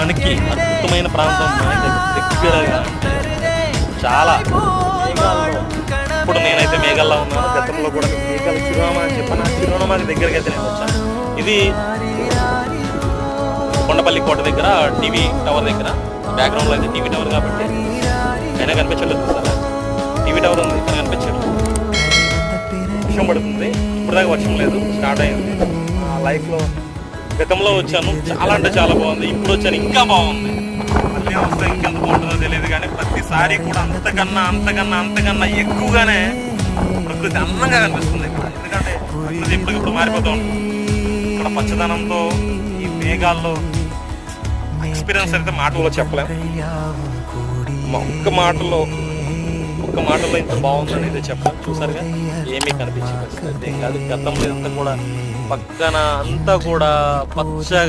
మనకి అద్భుతమైన ప్రాంతం మనకి దగ్గరగా చాలా మేఘాల్లో. ఇప్పుడు నేనైతే మేఘాల్లో ఉన్నాను. గతంలో కూడా మేఘాలు చిరునామా అని చెప్పిన చిరునామాకి దగ్గరికి అయితే నేను వచ్చాను. ఇది కొండపల్లి కోట దగ్గర టీవీ టవర్ దగ్గర. బ్యాక్గ్రౌండ్లో అయితే టీవీ టవర్ కాబట్టి అయినా కనిపించలేదు సార్. టీవీ టవర్ ఉంది కానీ కనిపించలేదు. వర్షం పడుతుంది, ఇప్పుడు దాకా వర్షం లేదు, స్టార్ట్ అయింది. లైఫ్లో గతంలో వచ్చాను, చాలా అంటే చాలా బాగుంది. ఇప్పుడు వచ్చాను, ఇంకా బాగుంది. మళ్ళీ వస్తే ఇంకెంత బాగుంటుందో తెలియదు కానీ ప్రతిసారి కూడా అంతకన్నా ఎక్కువగానే ప్రకృతి అందంగా కనిపిస్తుంది ఇక్కడ. ఎందుకంటే ప్రకృతి ఇప్పుడు మారిపోతూ ఉంటుంది. ఇక్కడ పచ్చదనంతో ఈ మేఘాల్లో ఎక్స్పీరియన్స్ అయితే మాటల్లో చెప్పలేం. ఒక్క మాటలో ఇంత బాగుందని అయితే చెప్పలేం. చూసారుగా ఏమీ కనిపించింది కాదు. గతంలో అంతా కూడా పక్కన అంతా కూడా పచ్చగా